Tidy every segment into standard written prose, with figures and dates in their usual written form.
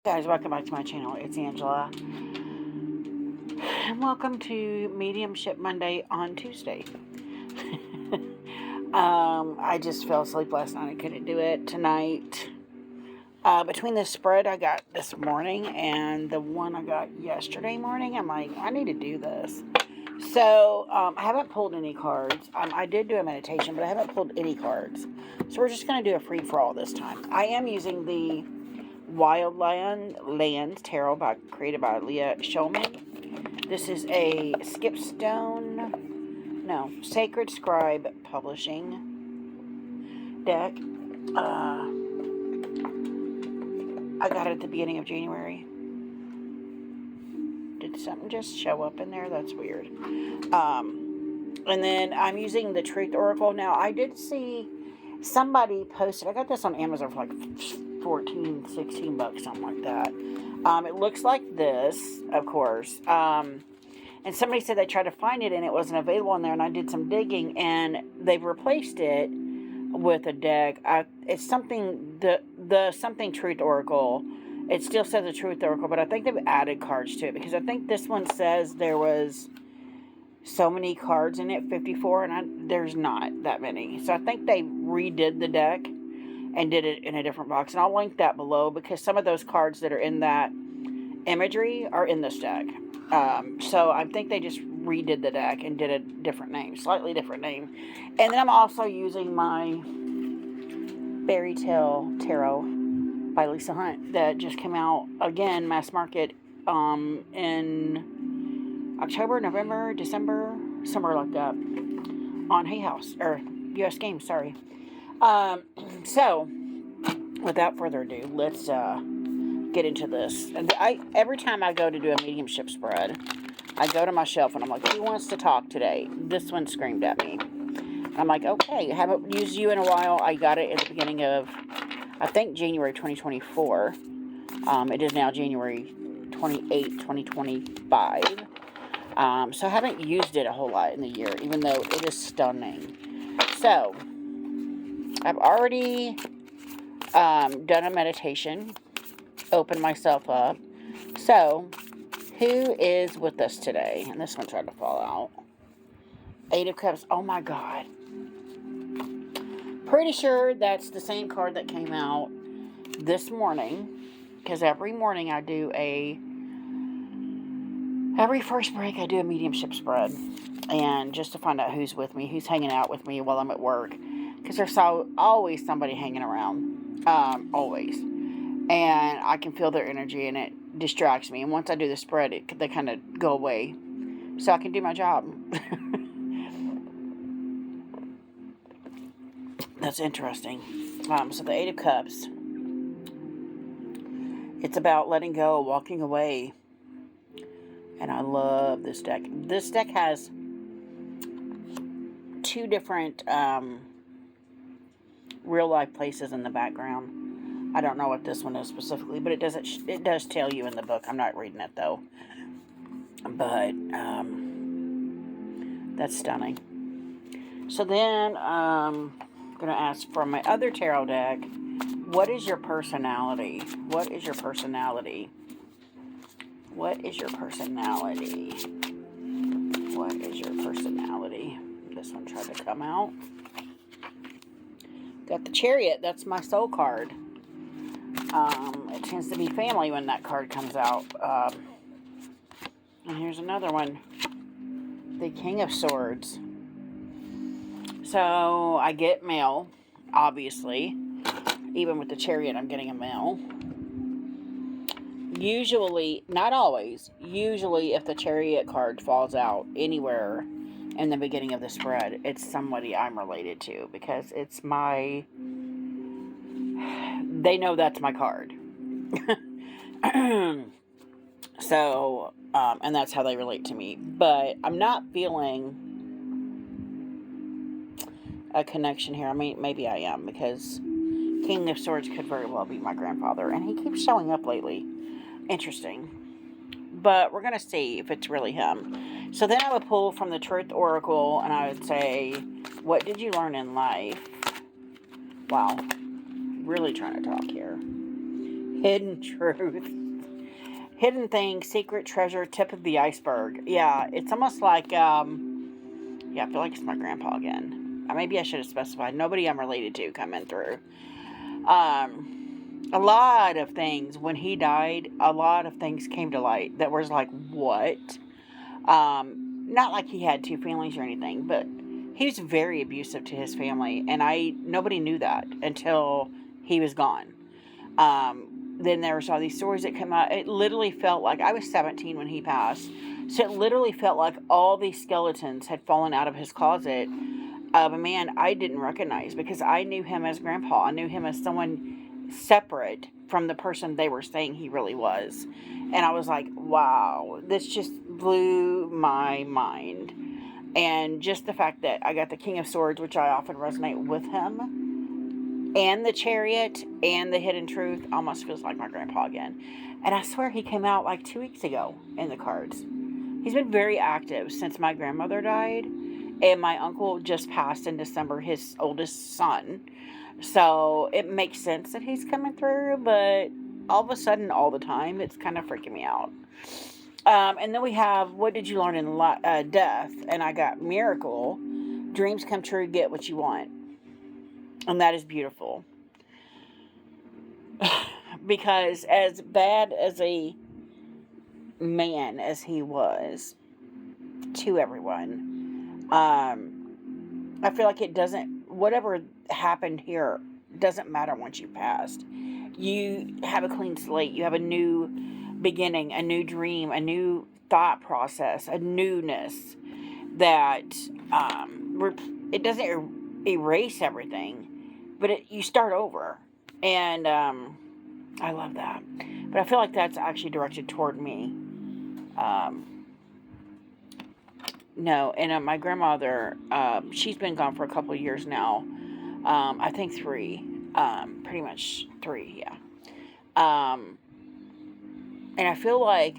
Guys, welcome back to my channel. It's Angela, and welcome to Mediumship Monday on Tuesday. I just fell asleep last night. I couldn't do it tonight. Between the spread I got this morning and the one I got yesterday morning, I'm like, I need to do this. So, I haven't pulled any cards. I did do a meditation, but I haven't pulled any cards. So we're just going to do a free-for-all this time. I am using the Wildland Tarot created by Leah Shulman. This is a Sacred Scribe Publishing deck. I got it at the beginning of January. Did something just show up in there? That's weird. And then I'm using the Truth Oracle. Now, I did see somebody posted, I got this on Amazon for like 14, 16 bucks, something like that. It looks like this, of course. And somebody said they tried to find it and it wasn't available in there, and I did some digging and they've replaced it with a deck. It's something, the something Truth Oracle. It still says the Truth Oracle, but I think they've added cards to it, because I think this one says there was so many cards in it, 54, and there's not that many. So I think they redid the deck and did it in a different box, and I'll link that below, because some of those cards that are in that imagery are in this deck. So I think they just redid the deck and did a different name, slightly different name. And then I'm also using my Fairy Tale Tarot by Lisa Hunt that just came out again, mass market, in October, November, December, somewhere like that, on Hay House, or US Games, sorry. So, without further ado, let's get into this. And every time I go to do a mediumship spread, I go to my shelf and I'm like, who wants to talk today? This one screamed at me. I'm like, okay, haven't used you in a while. I got it at the beginning of, I think, January 2024. It is now January 28, 2025. So I haven't used it a whole lot in the year, even though it is stunning. So, I've already done a meditation, opened myself up. So, who is with us today? And this one tried to fall out. Eight of Cups. Oh my God. Pretty sure that's the same card that came out this morning, because every morning I do every first break I do a mediumship spread, and just to find out who's with me, who's hanging out with me while I'm at work, because there's always somebody hanging around, always, and I can feel their energy and it distracts me, and once I do the spread, they kind of go away, so I can do my job. That's interesting. So the Eight of Cups, it's about letting go, walking away. And I love this deck. This deck has two different real life places in the background. I don't know what this one is specifically, but it does tell you in the book. I'm not reading it though. But that's stunning. So then I'm going to ask from my other tarot deck, what is your personality? What is your personality? What is your personality? What is your personality? This one tried to come out. Got the Chariot. That's my soul card. It tends to be family when that card comes out. And here's another one. The King of Swords. So I get mail, obviously. Even with the Chariot, I'm getting a mail. Usually, not always, usually if the Chariot card falls out anywhere in the beginning of the spread, it's somebody I'm related to, because it's they know that's my card. So, and that's how they relate to me. But I'm not feeling a connection here. I mean, maybe I am, because King of Swords could very well be my grandfather, and he keeps showing up lately. Interesting. But we're going to see if it's really him. So then I would pull from the Truth Oracle, and I would say, what did you learn in life? Wow. Really trying to talk here. Hidden truth. Hidden thing, secret treasure, tip of the iceberg. Yeah, it's almost like, yeah, I feel like it's my grandpa again. Maybe I should have specified. Nobody I'm related to coming through. A lot of things, when he died, a lot of things came to light that was like, what? Not like he had two families or anything, but he was very abusive to his family, and nobody knew that until he was gone. Then there was all these stories that came out. It literally felt like, I was 17 when he passed, so it literally felt like all these skeletons had fallen out of his closet of a man I didn't recognize, because I knew him as grandpa. I knew him as someone separate from the person they were saying he really was. And I was like, wow, this just blew my mind. And just the fact that I got the King of Swords, which I often resonate with him, and the Chariot, and the Hidden Truth, almost feels like my grandpa again. And I swear he came out like 2 weeks ago in the cards. He's been very active since my grandmother died, and my uncle just passed in December, his oldest son. So it makes sense that he's coming through, but all of a sudden, all the time, it's kind of freaking me out. And then we have, what did you learn in death? And I got miracle. Dreams come true, get what you want. And that is beautiful. Because as bad as a man as he was to everyone, I feel like it doesn't, whatever happened here doesn't matter once you passed. You have a clean slate. You have a new beginning, a new dream, a new thought process, a newness that it doesn't erase everything, but you start over. And I love that. But I feel like that's actually directed toward me. No, and my grandmother, she's been gone for a couple of years now. I think 3. Pretty much 3, yeah. And I feel like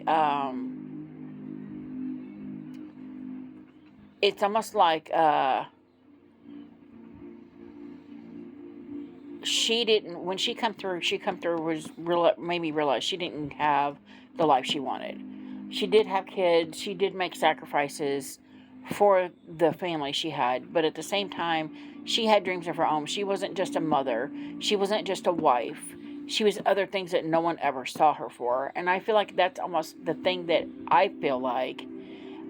it's almost like she didn't, when she come through made me realize she didn't have the life she wanted. She did have kids, she did make sacrifices for the family she had, but at the same time, she had dreams of her own. She wasn't just a mother, she wasn't just a wife, she was other things that no one ever saw her for. And I feel like that's almost the thing that I feel like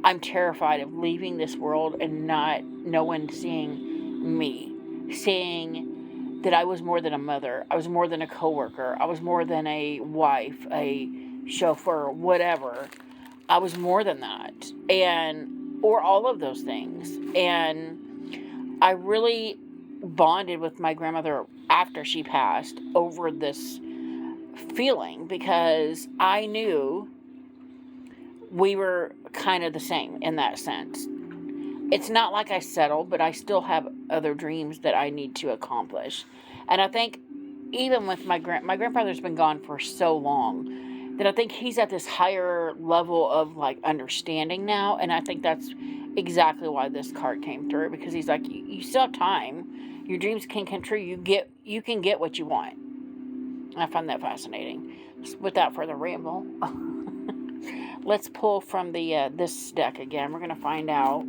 I'm terrified of, leaving this world and no one seeing me, seeing that I was more than a mother, I was more than a coworker, I was more than a wife, a chauffeur, whatever. I was more than that, or all of those things. And I really bonded with my grandmother after she passed over this feeling, because I knew we were kind of the same in that sense. It's not like I settled, but I still have other dreams that I need to accomplish. And I think even with my grandfather's been gone for so long, that I think he's at this higher level of like understanding now. And I think that's exactly why this card came through, because he's like, you still have time. Your dreams can come true. You can get what you want. And I find that fascinating. Without further ramble, let's pull from the this deck again. We're going to find out.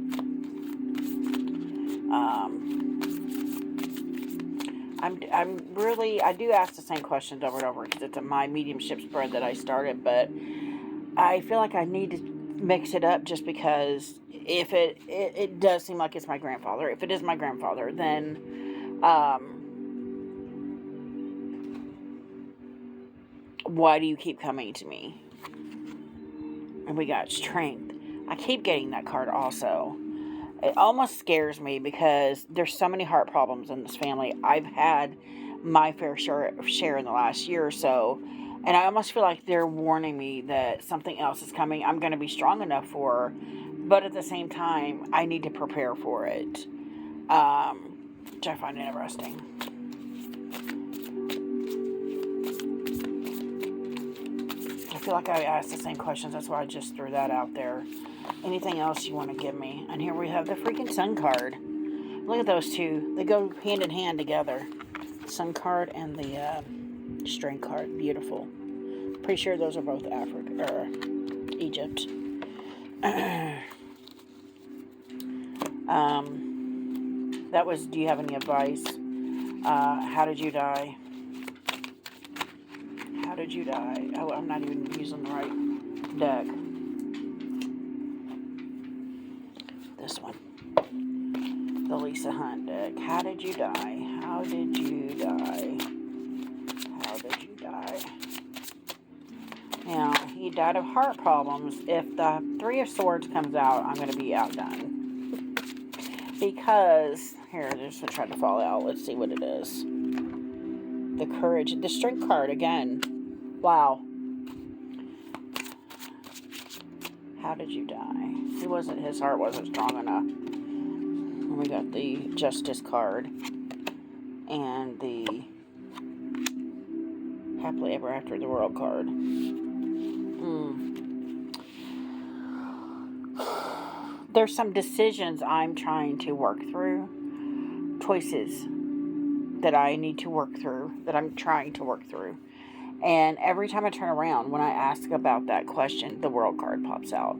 I do ask the same questions over and over, because it's my mediumship spread that I started, but I feel like I need to mix it up, just because if it does seem like it's my grandfather. If it is my grandfather, then why do you keep coming to me? And we got strength. I keep getting that card also. It almost scares me, because there's so many heart problems in this family. I've had my fair share in the last year or so, and I almost feel like they're warning me that something else is coming. I'm going to be strong enough for, but at the same time, I need to prepare for it, which I find interesting. I feel like I asked the same questions. That's why I just threw that out there. Anything else you want to give me? And here we have the freaking Sun card. Look at those two. They go hand in hand together. Sun card and the Strength card. Beautiful. Pretty sure those are both Africa or Egypt. That was, do you have any advice? How did you die? How did you die? Oh, I'm not even using the right deck. This one. The Lisa Hunt deck. How did you die? How did you die? How did you die? Now, he died of heart problems. If the Three of Swords comes out, I'm going to be outdone. Because, here, just try to fall out. Let's see what it is. The Courage. The Strength card again. Wow. How did you die? His heart wasn't strong enough. And we got the Justice card. And the Happily Ever After the World card. There's some decisions I'm trying to work through. Choices that I need to work through. That I'm trying to work through. And every time I turn around, when I ask about that question, the World card pops out.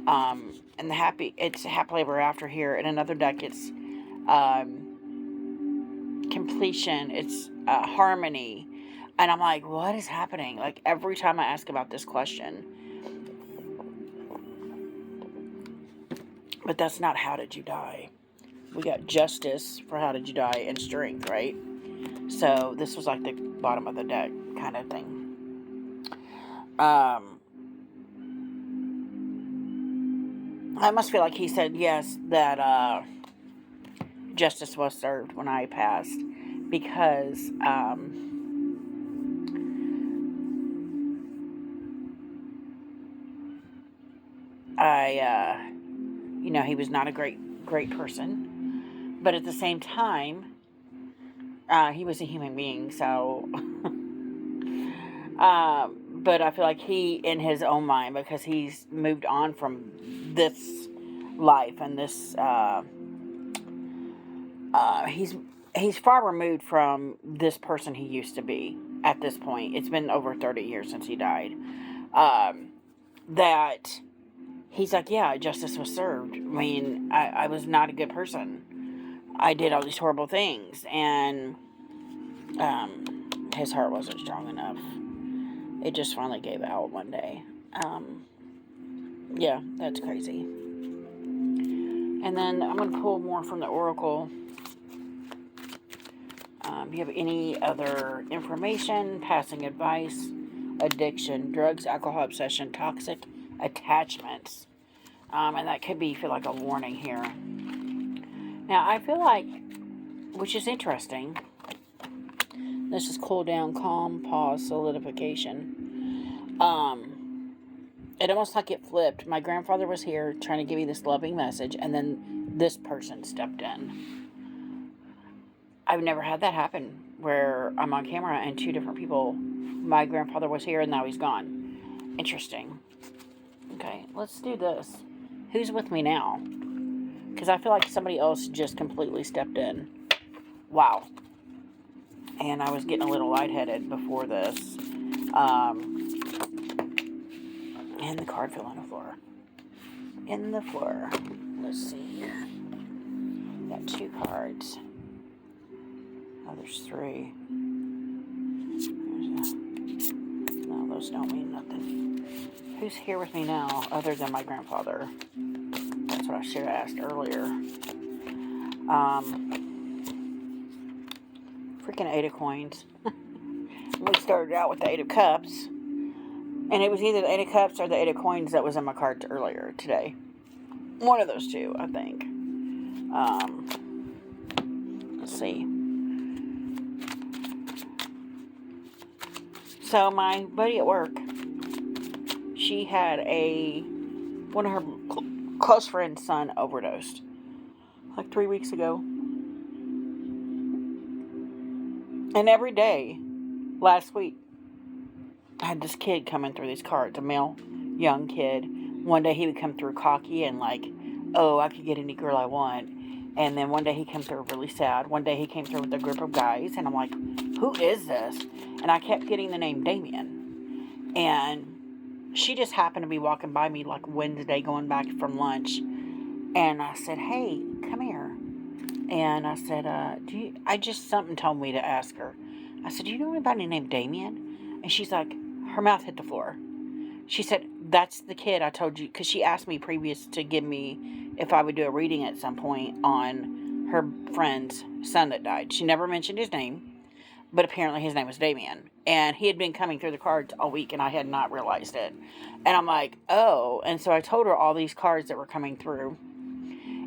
And it's Happily Ever After here. In another deck, it's completion. It's harmony. And I'm like, what is happening? Like, every time I ask about this question. But that's not how did you die. We got Justice for how did you die and Strength, right? So this was like the bottom of the deck kind of thing. I must feel like he said yes, that justice was served when I passed. Because he was not a great person. But at the same time, he was a human being, so... but I feel like he, in his own mind, because he's moved on from this life and this... he's far removed from this person he used to be at this point. It's been over 30 years since he died. That... He's like, yeah, justice was served. I mean, I was not a good person. I did all these horrible things. And his heart wasn't strong enough. It just finally gave out one day. Yeah, that's crazy. And then I'm going to pull more from the Oracle. Do you have any other information, passing advice, addiction, drugs, alcohol, obsession, toxic attachments, and that could feel like a warning here. Now I feel like, which is interesting, this is cool down, calm, pause, solidification. It almost like it flipped. My grandfather was here trying to give you this loving message, and then this person stepped in. I've never had that happen where I'm on camera and two different people. My grandfather was here and now he's gone. Interesting. Okay, let's do this. Who's with me now? Because I feel like somebody else just completely stepped in. Wow. And I was getting a little lightheaded before this. And the card fell on the floor. In the floor. Let's see here. Got two cards. Oh, there's three. No, those don't mean nothing. Who's here with me now other than my grandfather? That's what I should have asked earlier. Freaking 8 of coins. We started out with the 8 of cups. And it was either the 8 of cups or the 8 of coins that was in my cards earlier today. One of those two, I think. Let's see. So my buddy at work, she had one of her close friend's son overdosed like 3 weeks ago. And every day last week, I had this kid coming through these cards, a male, young kid. One day he would come through cocky and like, oh, I could get any girl I want. And then one day he came through really sad. One day he came through with a group of guys, and I'm like, who is this? And I kept getting the name Damien. And she just happened to be walking by me like Wednesday going back from lunch. And I said, hey, come here. And I said, something told me to ask her. I said, do you know anybody named Damien? And she's like, her mouth hit the floor. She said, that's the kid I told you, because she asked me previous to give me if I would do a reading at some point on her friend's son that died. She never mentioned his name, but apparently his name was Damien. And he had been coming through the cards all week, and I had not realized it. And I'm like, oh. And so I told her all these cards that were coming through.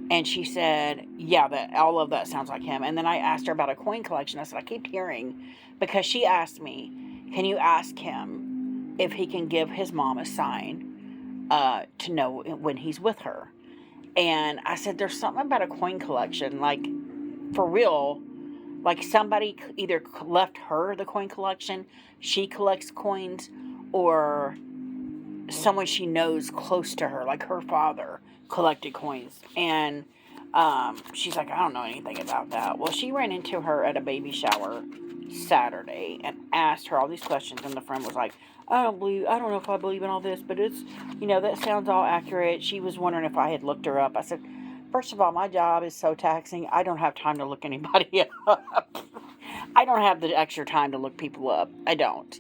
And she said, yeah, that all of that sounds like him. And then I asked her about a coin collection. I said, I keep hearing, because she asked me, can you ask him if he can give his mom a sign to know when he's with her? And I said, there's something about a coin collection, like, for real, like somebody either left her the coin collection, she collects coins, or someone she knows close to her, like her father, collected coins. And she's like, I don't know anything about that. Well, she ran into her at a baby shower Saturday and asked her all these questions, and the friend was like, I don't know if I believe in all this, but it's, that sounds all accurate. She was wondering if I had looked her up. I said, first of all, my job is so taxing, I don't have time to look anybody up. I don't have the extra time to look people up. I don't.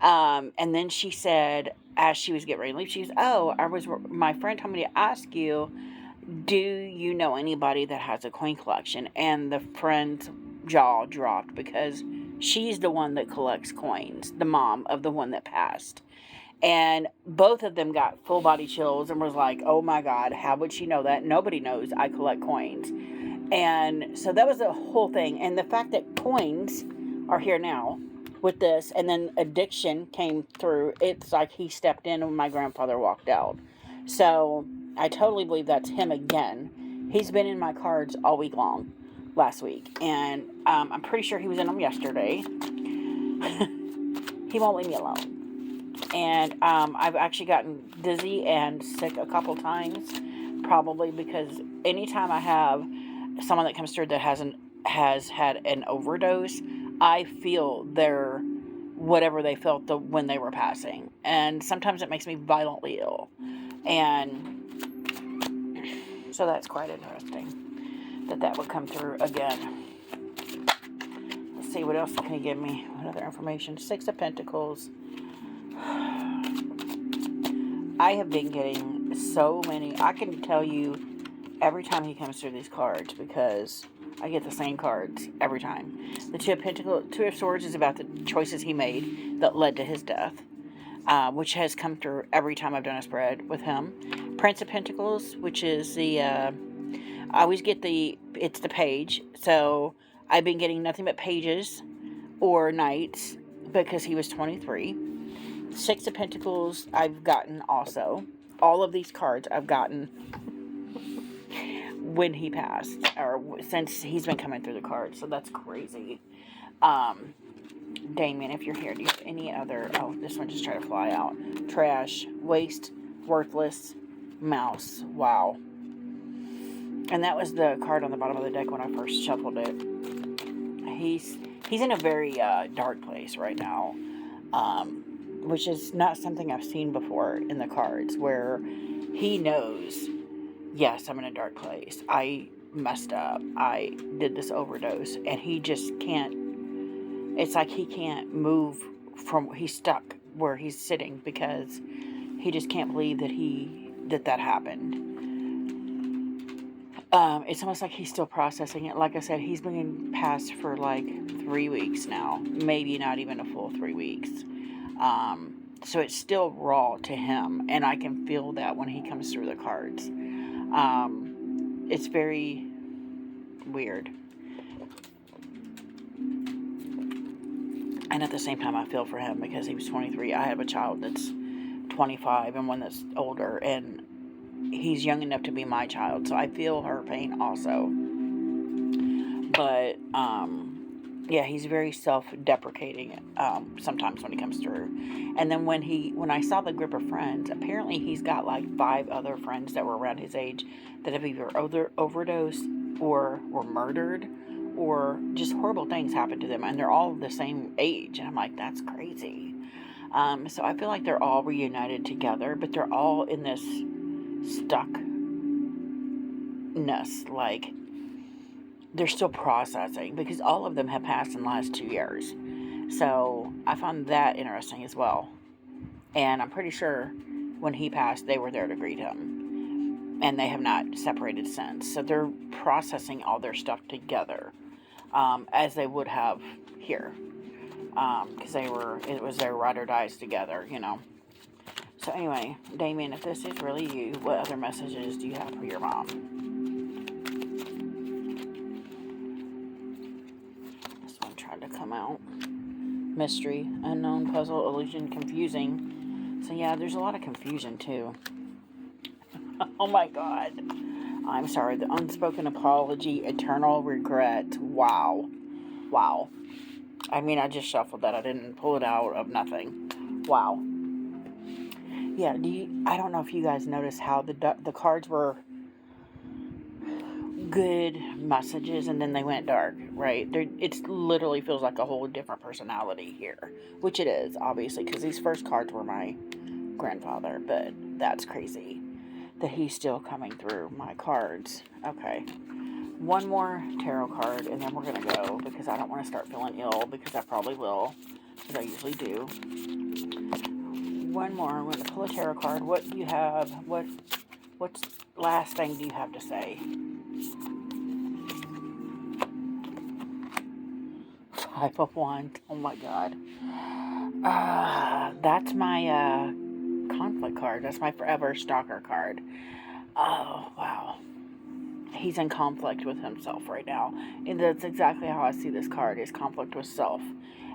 And then she said, as she was getting ready to leave, she goes, my friend told me to ask you, do you know anybody that has a coin collection? And the friend's jaw dropped, because she's the one that collects coins, the mom of the one that passed. And both of them got full body chills and was like, oh my God, how would she know that? Nobody knows I collect coins. And so that was the whole thing. And the fact that coins are here now with this, and then addiction came through, it's like he stepped in when my grandfather walked out. So I totally believe that's him again. He's been in my cards all week long, last week. And I'm pretty sure he was in them yesterday. He won't leave me alone. And I've actually gotten dizzy and sick a couple times, probably because anytime I have someone that comes through that has had an overdose, I feel their whatever they felt when they were passing. And sometimes it makes me violently ill. And so that's quite interesting that would come through again. Let's see, what else can he give me? What other information? 6 of Pentacles. I have been getting so many. I can tell you every time he comes through these cards, because I get the same cards every time. The Two of Swords is about the choices he made that led to his death, which has come through every time I've done a spread with him. Prince of Pentacles, which is I always get it's the page. So I've been getting nothing but pages or knights, because he was 23. 6 of Pentacles I've gotten also. All of these cards I've gotten when he passed, or since he's been coming through the cards. So that's crazy. Damien, if you're here, do you have any other... Oh, this one just tried to fly out. Trash, waste, worthless, mouse. Wow. And that was the card on the bottom of the deck when I first shuffled it. He's in a very dark place right now, which is not something I've seen before in the cards, where he knows, yes, I'm in a dark place. I messed up. I did this overdose, and he just can't. It's like he can't move from. He's stuck where he's sitting, because he just can't believe that happened. It's almost like he's still processing it. Like I said, he's been passed for like 3 weeks now, maybe not even a full 3 weeks. So it's still raw to him, and I can feel that when he comes through the cards. It's very weird. And at the same time, I feel for him, because he was 23. I have a child that's 25 and one that's older, and he's young enough to be my child, so I feel her pain also. But yeah, he's very self-deprecating sometimes when he comes through. And then when I saw the group of friends, apparently he's got like 5 other friends that were around his age that have either overdosed, or were murdered, or just horrible things happened to them, and they're all the same age. And I'm like, that's crazy. So I feel like they're all reunited together, but they're all in this stuckness. Like, they're still processing because all of them have passed in the last 2 years. So I found that interesting as well. And I'm pretty sure when he passed, they were there to greet him. And they have not separated since. So they're processing all their stuff together, as they would have here. Because it was their ride or dies together, you know. So anyway, Damien, if this is really you, what other messages do you have for your mom? This one tried to come out. Mystery, unknown, puzzle, illusion, confusing. So yeah, there's a lot of confusion too. Oh my God. I'm sorry. The unspoken apology, eternal regret. Wow. Wow. I mean, I just shuffled that. I didn't pull it out of nothing. Wow. Yeah, I don't know if you guys noticed how the cards were good messages and then they went dark, right? It literally feels like a whole different personality here, which it is, obviously, because these first cards were my grandfather, but that's crazy that he's still coming through my cards. Okay. One more tarot card, and then we're going to go, because I don't want to start feeling ill, because I probably will, because I usually do. One more. I'm going to pull a tarot card. What do you have? What's last thing do you have to say? Five of Wands. Oh my God. That's my conflict card. That's my forever stalker card. Oh, wow. He's in conflict with himself right now. And that's exactly how I see this card, is conflict with self.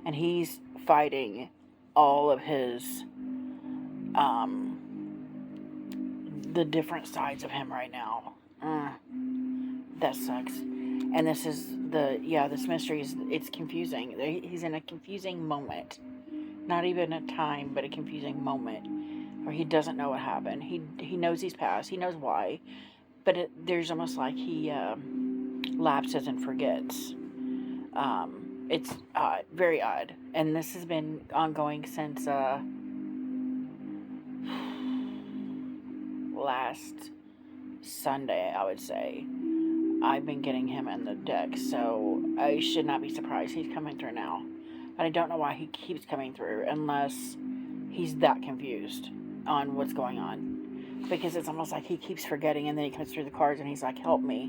And he's fighting all of his, the different sides of him right now. That sucks. And this is this mystery it's confusing. He's in a confusing moment. Not even a time, but a confusing moment where he doesn't know what happened. He knows he's passed. He knows why. But there's almost like he lapses and forgets. It's odd, very odd. And this has been ongoing since last Sunday, I would say. I've been getting him in the deck, so I should not be surprised he's coming through now. But I don't know why he keeps coming through unless he's that confused on what's going on. Because it's almost like he keeps forgetting, and then he comes through the cards and he's like, help me.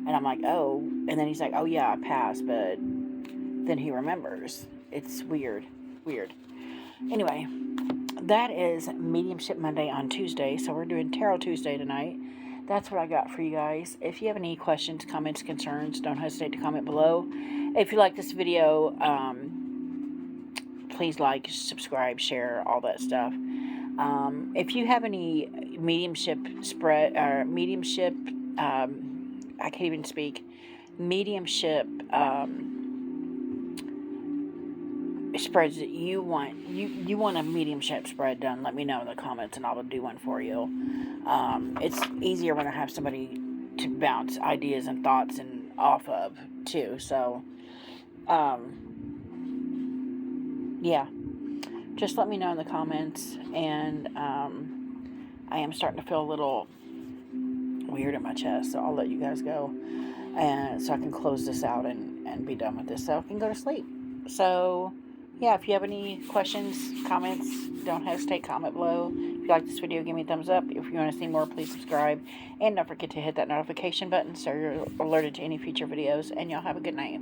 And I'm like, oh. And then he's like, oh yeah, I passed, but then he remembers. It's weird. Weird. Anyway, that is Mediumship Monday on Tuesday. So we're doing Tarot Tuesday tonight. That's what I got for you guys. If you have any questions, comments, concerns, don't hesitate to comment below. If you like this video, please like, subscribe, share, all that stuff. If you have any mediumship spread, or mediumship, I can't even speak, mediumship, spreads that you want a mediumship spread done, let me know in the comments and I'll do one for you. It's easier when I have somebody to bounce ideas and thoughts and off of too. So, yeah. Just let me know in the comments, and I am starting to feel a little weird in my chest, so I'll let you guys go, and so I can close this out and be done with this, so I can go to sleep. So, yeah, if you have any questions, comments, don't hesitate, comment below. If you like this video, give me a thumbs up. If you want to see more, please subscribe, and don't forget to hit that notification button so you're alerted to any future videos, and y'all have a good night.